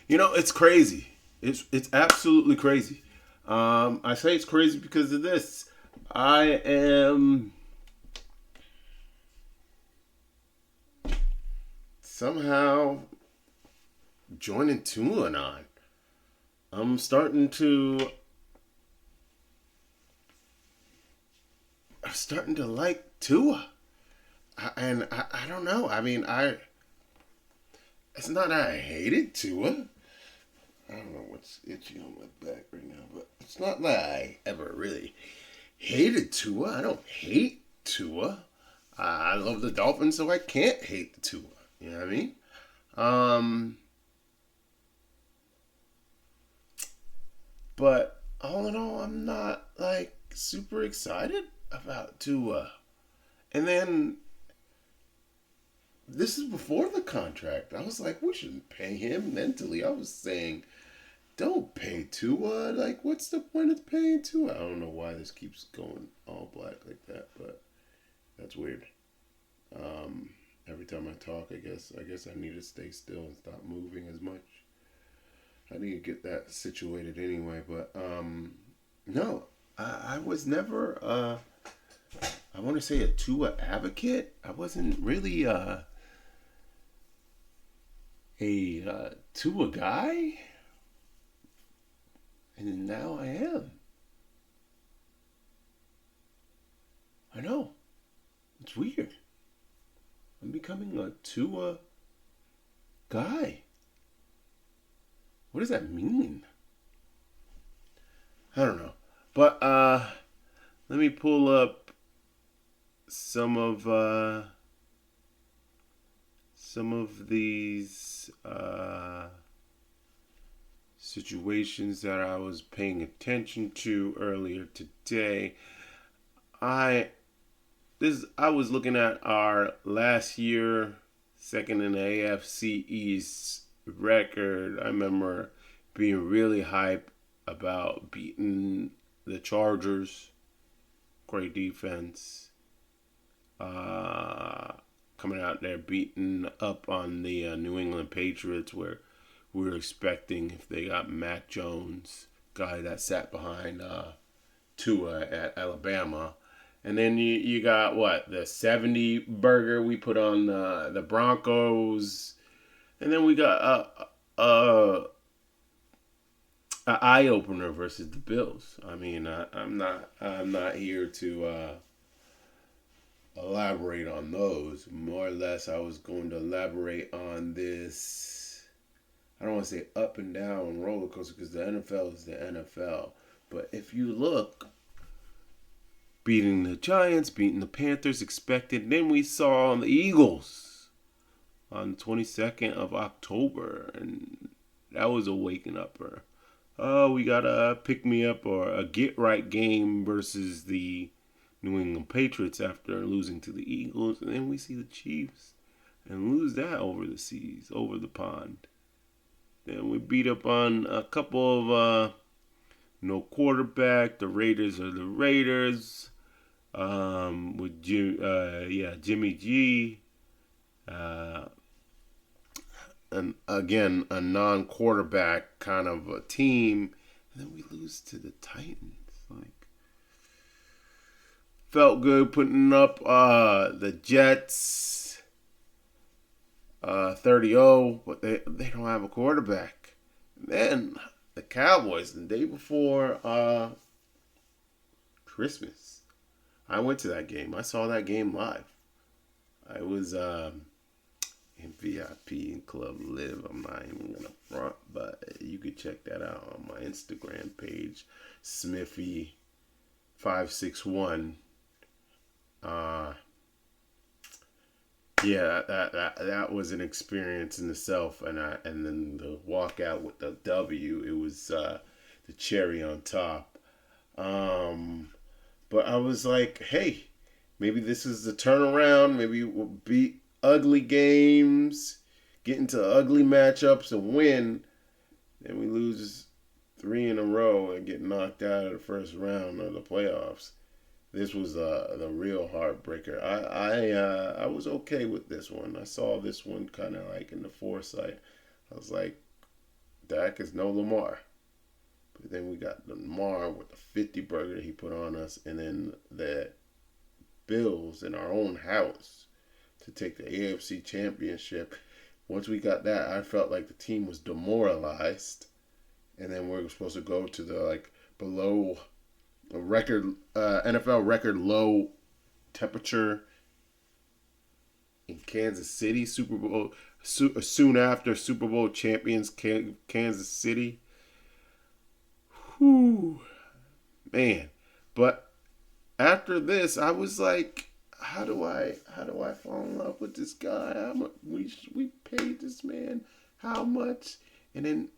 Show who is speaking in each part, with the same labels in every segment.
Speaker 1: It's crazy. It's absolutely crazy. I say it's crazy because of this. I am somehow joining TUAnon. I'm starting to like Tua, and I don't know. I mean, it's not that I hated Tua. I don't know what's itchy on my back right now, but it's not that I ever really hated Tua. I don't hate Tua. I love the Dolphins, so I can't hate the Tua. You know what I mean? Um, but all in all, I'm not like super excited about Tua. And then this is before the contract. I was like, we shouldn't pay him mentally. I was saying, don't pay Tua. Like, what's the point of paying Tua? I don't know why this keeps going all black like that, but that's weird. Um, every time I talk, I guess I need to stay still and stop moving as much. I need to get that situated anyway. But no, I was never. I want to say a Tua advocate. I wasn't really a Tua guy, and now I am. I know it's weird. I'm becoming a Tua guy. What does that mean? I don't know. But let me pull up some of these situations that I was paying attention to earlier today. I was looking at our last year second in the AFC East record. I remember being really hyped about beating the Chargers. Great defense. Coming out there beating up on the New England Patriots, where we were expecting if they got Mac Jones, guy that sat behind Tua at Alabama. And then you got what, the 70 burger we put on the Broncos. And then we got an eye opener versus the Bills. I mean, I'm not here to elaborate on those. More or less, I was going to elaborate on this. I don't want to say up and down roller coaster because the NFL is the NFL. But if you look, beating the Giants, beating the Panthers, expected. Then we saw the Eagles on the 22nd of October, and that was a waking upper. Oh, we got a pick me up or a get right game versus the New England Patriots after losing to the Eagles, and then we see the Chiefs and lose that over the seas, over the pond. Then we beat up on a couple of no quarterback. The Raiders are the Raiders. With Jimmy G, and again a non-quarterback kind of a team, and then we lose to the Titans. Like, felt good putting up the Jets 30-0, but they don't have a quarterback. And then the Cowboys the day before Christmas. I went to that game. I saw that game live. I was in VIP in Club Live. I'm not even gonna front, but you could check that out on my Instagram page, Smithy561. Yeah, that was an experience in itself, and then the walkout with the W. It was the cherry on top. But I was like, hey, maybe this is the turnaround. Maybe we'll beat ugly games, get into ugly matchups and win. Then we lose 3 in a row and get knocked out of the first round of the playoffs. This was the real heartbreaker. I was okay with this one. I saw this one kind of like in the foresight. I was like, Dak is no Lamar. But then we got Lamar with the 50 burger he put on us, and then the Bills in our own house to take the AFC Championship. Once we got that, I felt like the team was demoralized, and then we were supposed to go to the below a record NFL record low temperature in Kansas City, Super Bowl soon after Super Bowl champions Kansas City. Whew, man! But after this, I was like, how do I fall in love with this guy? How much we paid this man? How much? And then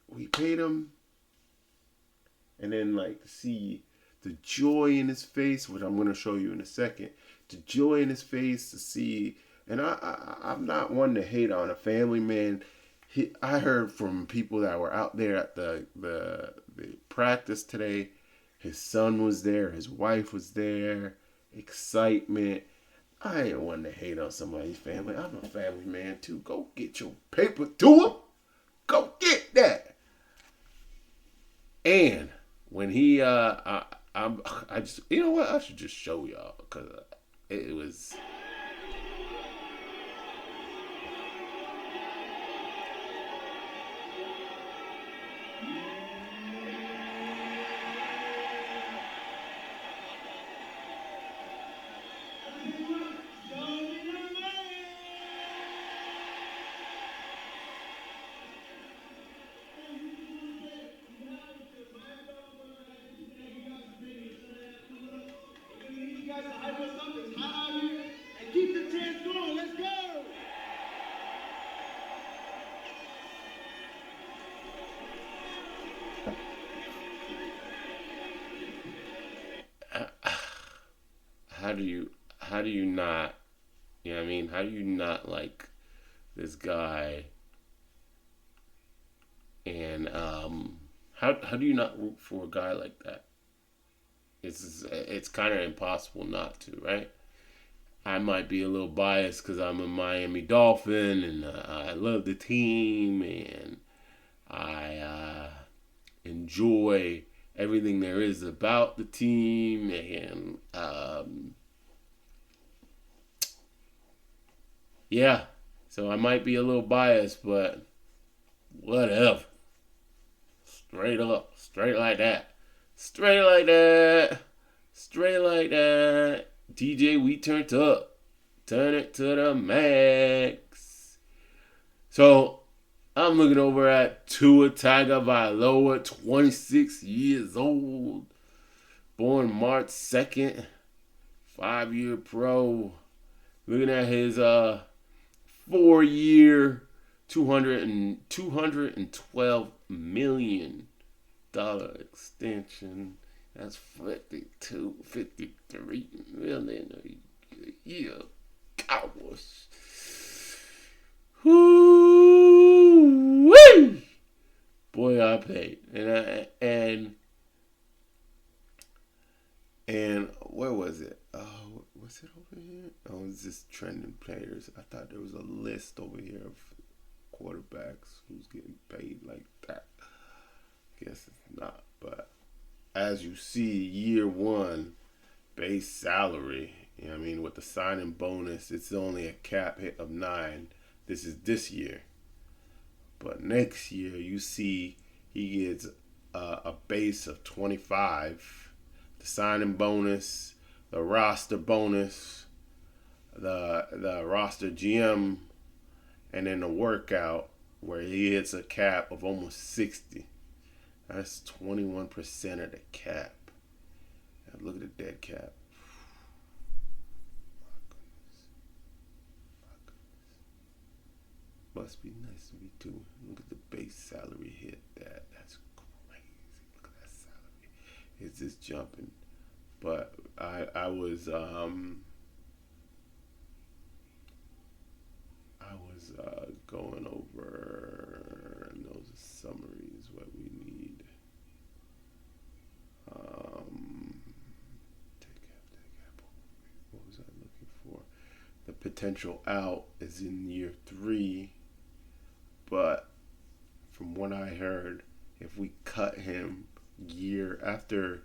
Speaker 1: we paid him, and then to see the joy in his face, which I'm going to show you in a second. The joy in his face to see, and I'm not one to hate on a family man. I heard from people that were out there at the practice today. His son was there. His wife was there. Excitement. I ain't one to hate on somebody's family. I'm a family man too. Go get your paper to him. Go get that. And when he, I just, you know what? I should just show y'all because it was. How do you not, you know what I mean? How do you not like this guy? And how do you not root for a guy like that? It's kind of impossible not to, right? I might be a little biased because I'm a Miami Dolphin and I love the team and I enjoy everything there is about the team and yeah, so I might be a little biased, but whatever. Straight up, straight like that, straight like that, straight like that. DJ, we turned up, turn it to the max. So I'm looking over at Tua Tagovailoa, 26 years old, born March 2nd, 5-year pro. Looking at his 4-year, $212 million extension. That's 53 million a year. Cowboys. Woo-wee! Boy, I paid. And where was it? Was it over here? Oh, it's just trending players. I thought there was a list over here of quarterbacks who's getting paid like that. Guess it's not. But as you see, year one, base salary, you know what I mean, with the signing bonus, it's only a cap hit of 9. This is this year. But next year, you see he gets a base of 25. The signing bonus, the roster bonus, the roster GM, and then the workout where he hits a cap of almost 60. That's 21% of the cap. Now look at the dead cap. My goodness. Must be nice to be too. Look at the base salary hit. That's crazy. Look at that salary. It's just jumping. But I was going over, and those are summaries, what we need. What was I looking for? The potential out is in year 3, but from what I heard, if we cut him year after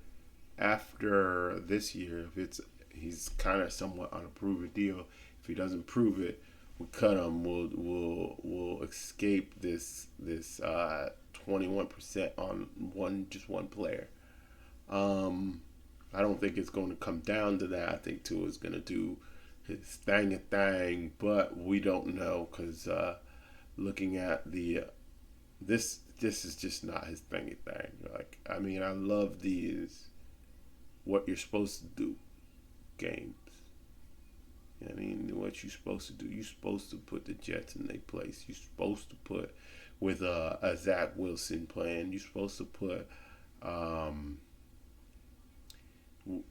Speaker 1: this year, if it's he's kind of somewhat on a prove it deal. If he doesn't prove it, we cut him. We'll escape this 21% on one player. I don't think it's going to come down to that. I think Tua is going to do his thing, but we don't know because looking at the this is just not his thing. Like, I mean, I love these what you're supposed to do games. I mean, what you're supposed to do. You're supposed to put the Jets in their place. You're supposed to put with a Zach Wilson playing. You're supposed to put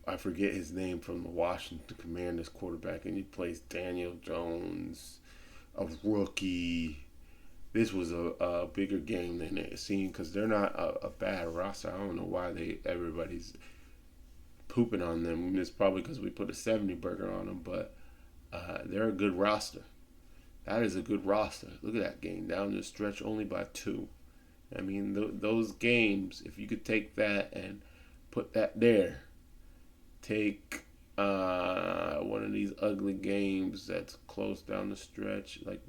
Speaker 1: I forget his name from the Washington Commanders quarterback, and he plays Daniel Jones, a rookie. This was a bigger game than it seemed because they're not a bad roster. I don't know why everybody's pooping on them. It's probably because we put a 70 burger on them, but they're a good roster. That is a good roster. Look at that game down the stretch only by 2. I mean, those games, if you could take that and put that there, take one of these ugly games that's close down the stretch. Like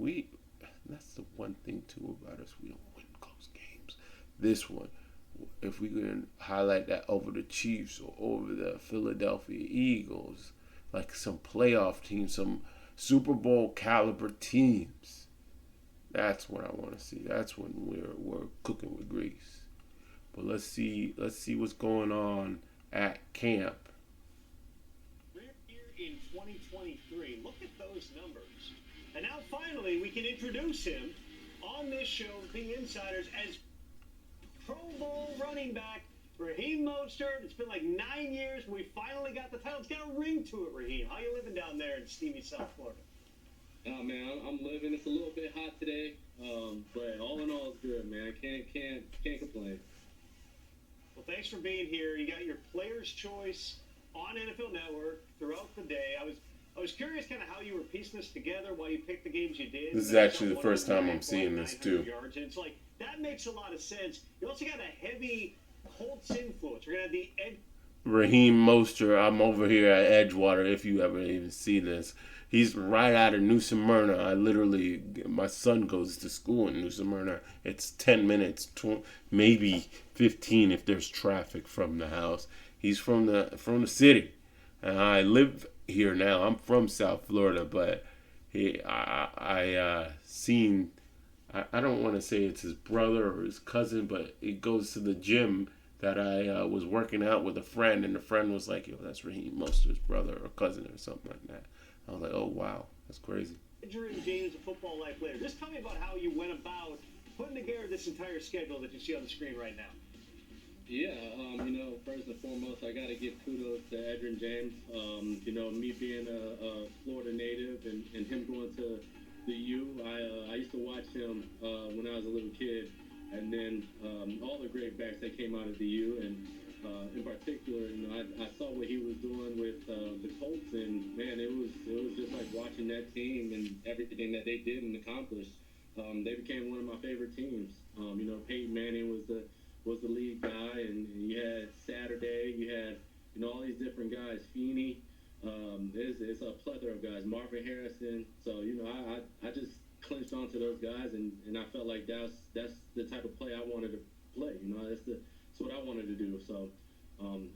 Speaker 1: that's the one thing too about us. We don't win close games. This one, if we could highlight that over the Chiefs or over the Philadelphia Eagles, like some playoff teams, some Super Bowl caliber teams, that's what I want to see. That's when we're cooking with grease. But let's see what's going on at camp.
Speaker 2: In 2023, look at those numbers. And now finally we can introduce him on this show, Being Insiders, as Pro Bowl running back Raheem Mostert. It's been like 9 years. We finally got the title. It's got a ring to it, Raheem. How you living down there in steamy South Florida?
Speaker 3: Oh man, I'm living. It's a little bit hot today, but all in all, it's good, man. Can't complain.
Speaker 2: Well, thanks for being here. You got your Player's Choice on NFL Network throughout the day. I was curious kind of how you were piecing this together, why you picked the games you did.
Speaker 1: This is actually the first time I'm seeing this too.
Speaker 2: Yards, and it's like that makes a lot of sense. You also got a heavy Colts influence. You're gonna have the
Speaker 1: Raheem Mostert. I'm over here at Edgewater. If you ever even see this, he's right out of New Smyrna. My son goes to school in New Smyrna. It's 10 minutes, maybe 15 if there's traffic from the house. He's from the city, and I live here now. I'm from South Florida, but I don't want to say it's his brother or his cousin, but he goes to the gym that I was working out with a friend, and the friend was like, "Yo, that's Raheem Mostert's brother or cousin or something like that." I was like, "Oh wow, that's crazy."
Speaker 2: Adrian James, a football life later. Just tell me about how you went about putting together this entire schedule that you see on the screen right now.
Speaker 3: Yeah, first and foremost, I got to give kudos to Edrin James. Me being a Florida native and him going to the U, I used to watch him when I was a little kid, and then all the great backs that came out of the U, and in particular, I saw what he was doing with the Colts, and man, it was just like watching that team and everything that they did and accomplished. They became one of my favorite teams. Peyton Manning was the lead guy, and you had Saturday, you had all these different guys, Feeney. It's a plethora of guys, Marvin Harrison. So I just clinched onto those guys, and I felt like that's the type of play I wanted to play. That's what I wanted to do. So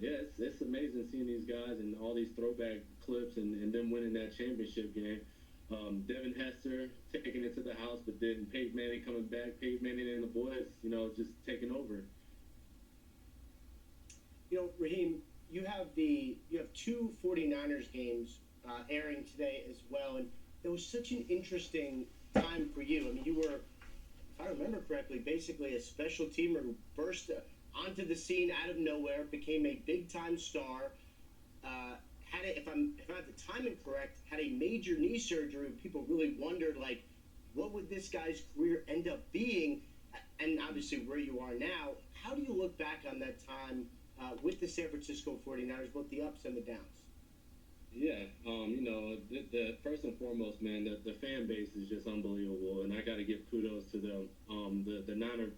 Speaker 3: it's amazing seeing these guys and all these throwback clips and them winning that championship game. Devin Hester taking it to the house, but then Peyton Manning coming back, Peyton Manning and the boys, just taking over.
Speaker 4: Raheem, you have 2 49ers games airing today as well, and it was such an interesting time for you. I mean, you were, if I remember correctly, basically a special teamer who burst onto the scene out of nowhere, became a big-time star. If I have the timing correct, had a major knee surgery. People really wondered, like, what would this guy's career end up being? And obviously where you are now, how do you look back on that time with the San Francisco 49ers, both the ups and the downs?
Speaker 3: Yeah, the first and foremost, man, the fan base is just unbelievable, and I got to give kudos kudos to them. The Niner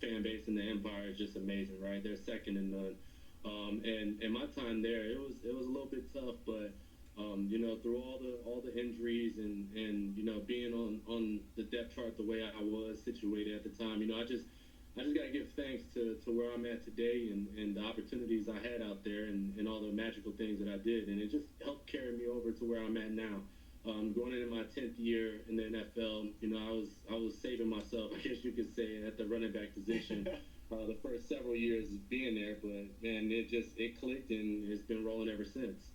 Speaker 3: fan base in the Empire is just amazing, right? They're second to none. And my time there, it was a little bit tough, but through all the injuries and being on the depth chart the way I was situated at the time, I just gotta give thanks to where I'm at today and the opportunities I had out there and all the magical things that I did, and it just helped carry me over to where I'm at now. Going into my 10th year in the NFL, I was saving myself, I guess you could say, at the running back position. The first several years of being there, but man, it clicked and it's been rolling ever since.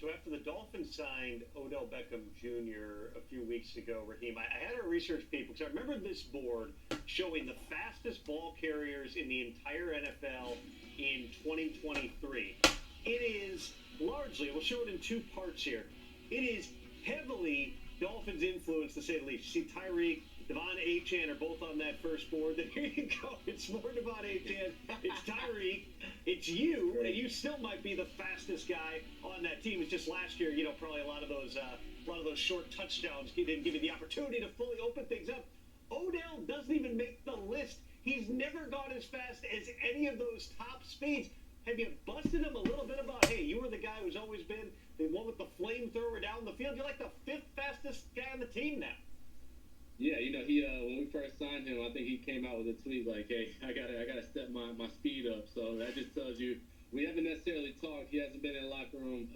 Speaker 2: So after the Dolphins signed Odell Beckham Jr. a few weeks ago, Raheem, I had our research people, because I remember this board showing the fastest ball carriers in the entire NFL in 2023. It is largely, we'll show it in two parts here, it is heavily Dolphins influence, to say the least. You see Tyreek, Devon Achane are both on that first board. Then here you go. It's more Devon Achane. It's Tyreek. It's you, and you still might be the fastest guy on that team. It's just last year, probably a lot of those short touchdowns didn't give you the opportunity to fully open things up. Odell doesn't even make the list. He's never gone as fast as any of those top speeds. Have you busted him a little bit about, hey, you were the guy who's always been the one with the flamethrower down the field? You're like the fifth fastest guy on the team now.
Speaker 3: Yeah, he when we first signed him, I think he came out with a tweet like, "Hey, I gotta step my speed up." So that just tells you we haven't necessarily talked. He hasn't been in the locker room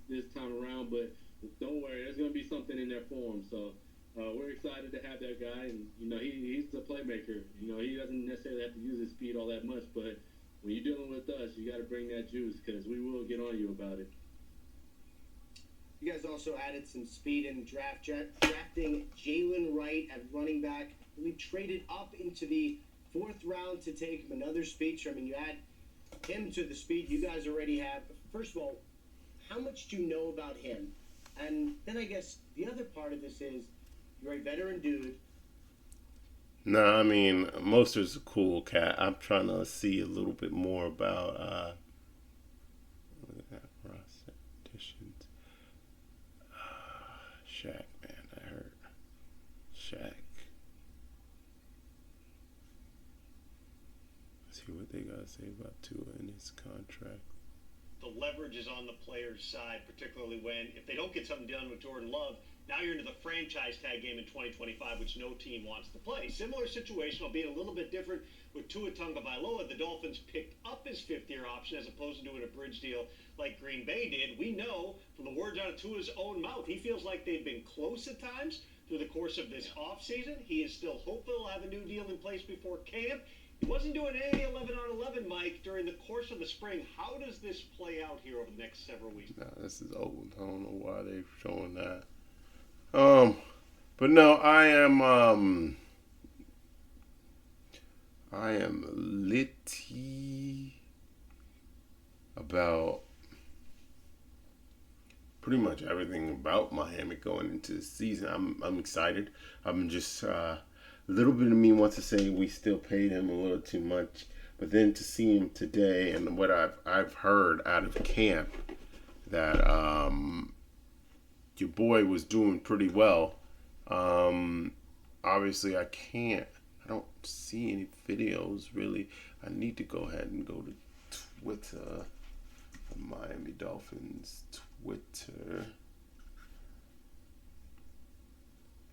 Speaker 3: this time around, but don't worry, there's gonna be something in there for him. So we're excited to have that guy, and he's a playmaker. He doesn't necessarily have to use his speed all that much, but when you're dealing with us, you got to bring that juice because we will get on you about it.
Speaker 4: You guys also added some speed in the draft, drafting Jalen Wright at running back. We traded up into the 4th round to take another speedster. I mean, you add him to the speed you guys already have. First of all, how much do you know about him? And then I guess the other part of this is you're a veteran dude.
Speaker 1: No, I mean, Mostert's a cool cat. I'm trying to see a little bit more about roster additions. Shaq, man, that hurt. Shaq. Let's see what they gotta say about Tua and his contract.
Speaker 2: The leverage is on the player's side, particularly when, if they don't get something done with Jordan Love, now you're into the franchise tag game in 2025, which no team wants to play. Similar situation, albeit a little bit different, with Tua Tagovailoa. The Dolphins picked up his 5th-year option as opposed to doing a bridge deal like Green Bay did. We know from the words out of Tua's own mouth, he feels like they've been close at times through the course of this offseason. He is still hopeful he'll have a new deal in place before camp. He wasn't doing any 11-on-11, Mike, during the course of the spring. How does this play out here over the next several weeks?
Speaker 1: No, this is old. I don't know why they're showing that. But no, I am litty about pretty much everything about Miami going into the season. I'm excited. I'm just a little bit of me wants to say we still paid him a little too much, but then to see him today and what I've heard out of camp that your boy was doing pretty well. Obviously, I don't see any videos really. I need to go ahead and go to Twitter, the Miami Dolphins Twitter,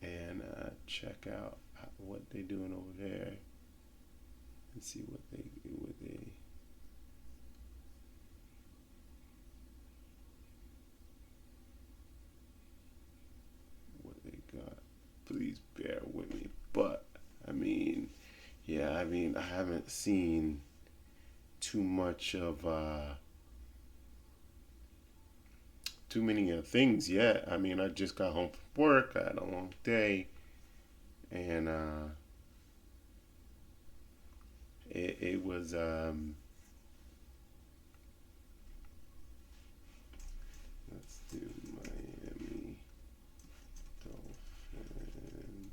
Speaker 1: and check out what they're doing over there and see what they got. Please bear with me. But I mean, I haven't seen too much of too many things yet. I mean, I just got home from work. I had a long day, and it was let's do Miami Dolphins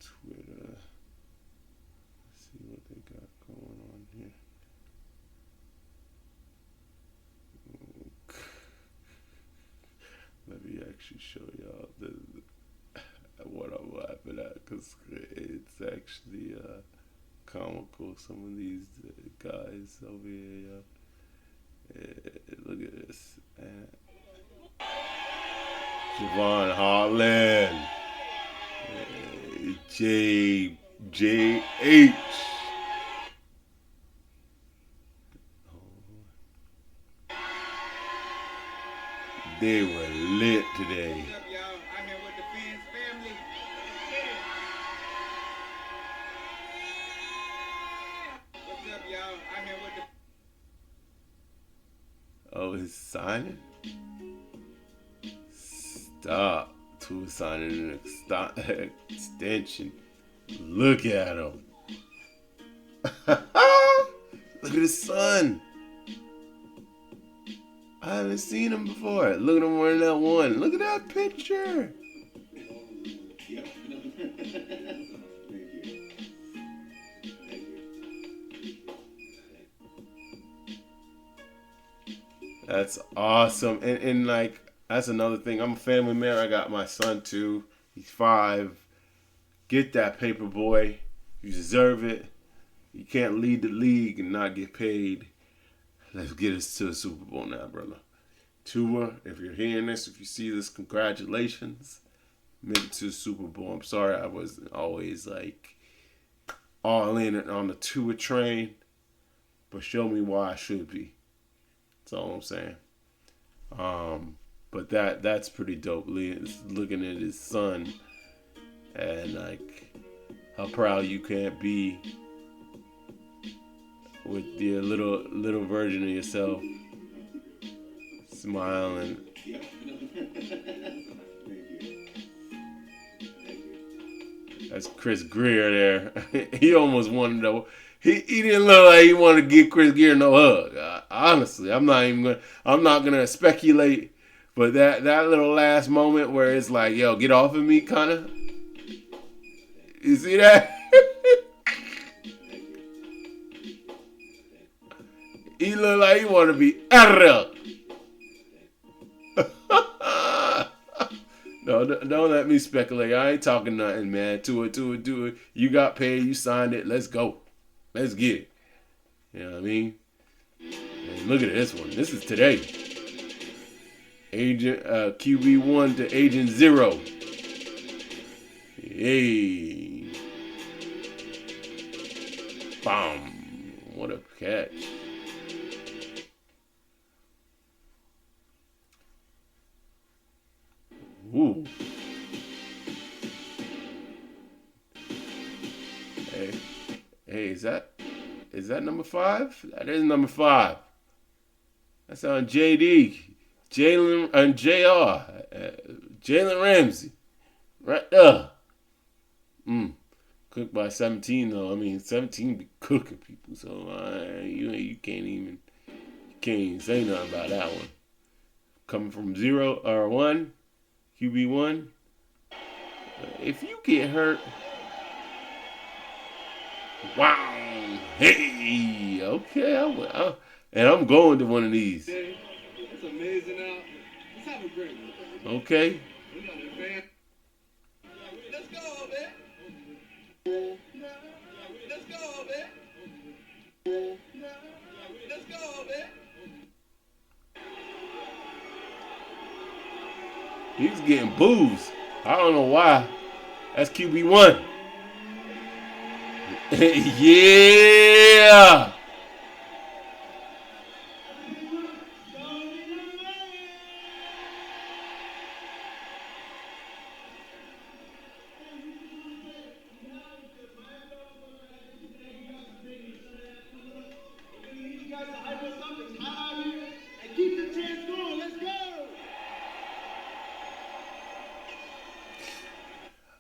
Speaker 1: Twitter. Let's see what they got going on here. Let me actually show y'all because it's actually comical. Some of these guys over here. Look at this. Javon Harlan. JH. They were lit today.
Speaker 5: What's up, y'all? Out here with the fans family. What's up, y'all? Out here with the.
Speaker 1: Oh, his signing? Stop. Tua signing an extension. Look at him. Look at his son. I haven't seen him before. Look at him wearing that one. Look at that picture.
Speaker 5: Yep.
Speaker 1: That's awesome. And like, that's another thing. I'm a family man. I got my son too. He's 5. Get that paper, boy. You deserve it. You can't lead the league and not get paid. Let's get us to the Super Bowl now, brother. Tua, if you're hearing this, if you see this, congratulations. Made it to the Super Bowl. I'm sorry I wasn't always like all in on the Tua train, but show me why I should be. That's all I'm saying. But that's pretty dope. Looking at his son and like how proud you can't be with your little version of yourself smiling. That's Chris Greer there. He almost wanted to. He didn't look like he wanted to give Chris Greer no hug. Honestly, I'm not gonna speculate, but that little last moment where it's like, yo, get off of me, kind of. You see that? He looked like he wanted to be out of there. No, don't let me speculate. I ain't talking nothing, man. Do it. You got paid. You signed it. Let's go. Let's get it. You know what I mean? And look at this one. This is today. Agent QB1 to Agent 0. Yay. Bam. What a catch. Ooh. Hey, is that number 5? That is number 5. That's on JD. Jalen and JR. Jalen Ramsey. Right there. Cooked by 17 though. I mean 17 be cooking people, so you can't even say nothing about that one. Coming from 0 or 1. QB1. If you get hurt, wow. Hey, okay. And I'm going to one of these.
Speaker 5: It's amazing out. Let's have a great one.
Speaker 1: Okay.
Speaker 5: We got a fan. Let's go, man. Let's go, man. Let's go, man.
Speaker 1: He's getting boos. I don't know why. That's QB1. Yeah.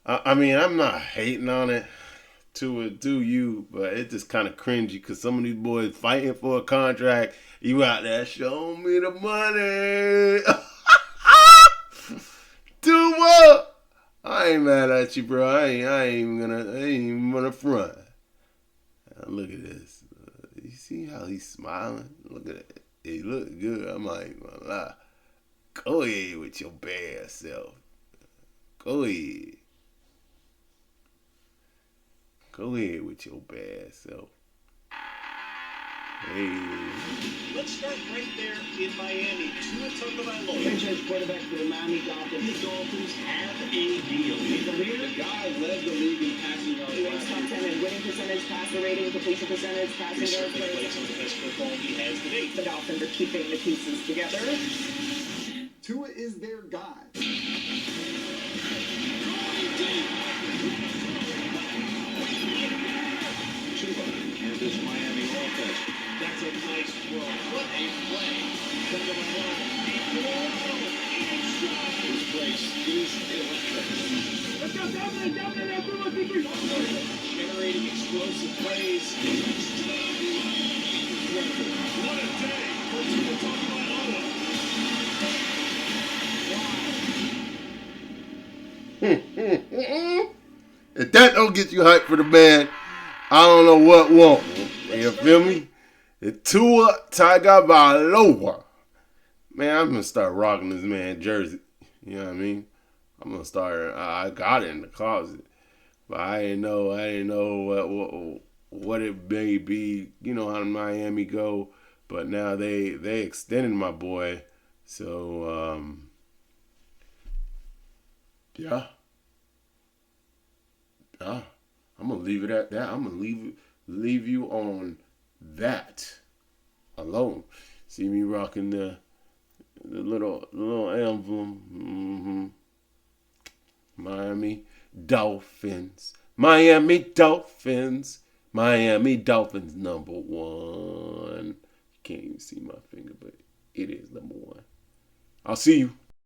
Speaker 1: I mean, I'm not hating on it to do you, but it's just kind of cringy because some of these boys fighting for a contract. You out there, show me the money. Do what? I ain't mad at you, bro. I ain't even gonna front. Look at this. You see how he's smiling? Look at it. He look good. I'm not even gonna lie. Go ahead with your bad self. Go ahead. Go ahead with your bad self. Hey.
Speaker 2: Let's start right there in Miami. Tua Tagovailoa.
Speaker 6: Franchise quarterback for the Miami Dolphins.
Speaker 2: The Dolphins have a deal.
Speaker 6: He's the leader. The guy led the league in passing yards.
Speaker 7: He ranks top 10 in winning percentage, passer rating, completion percentage, passing
Speaker 2: He
Speaker 7: yards.
Speaker 2: certainly plays some of the best football he has to date.
Speaker 7: The Dolphins are keeping the pieces together.
Speaker 6: Tua is their guy.
Speaker 2: Tua and this Miami offense. That's a nice throw. What a play. This place is electric. Generating explosive plays. Incredible. What a day for Tua Tagovailoa.
Speaker 1: If that don't get you hyped for the man, I don't know what won't. You feel me? It's Tua Tagovailoa. Man, I'm gonna start rocking this man jersey. You know what I mean? I'm gonna start. I got it in the closet, but I didn't know what it may be. You know how Miami go, but now they extended my boy. So yeah. I'm gonna leave it at that. I'm gonna leave you on that alone. See me rocking the little emblem. Miami Dolphins. Miami Dolphins. Miami Dolphins #1. You can't even see my finger, but it is #1. I'll see you.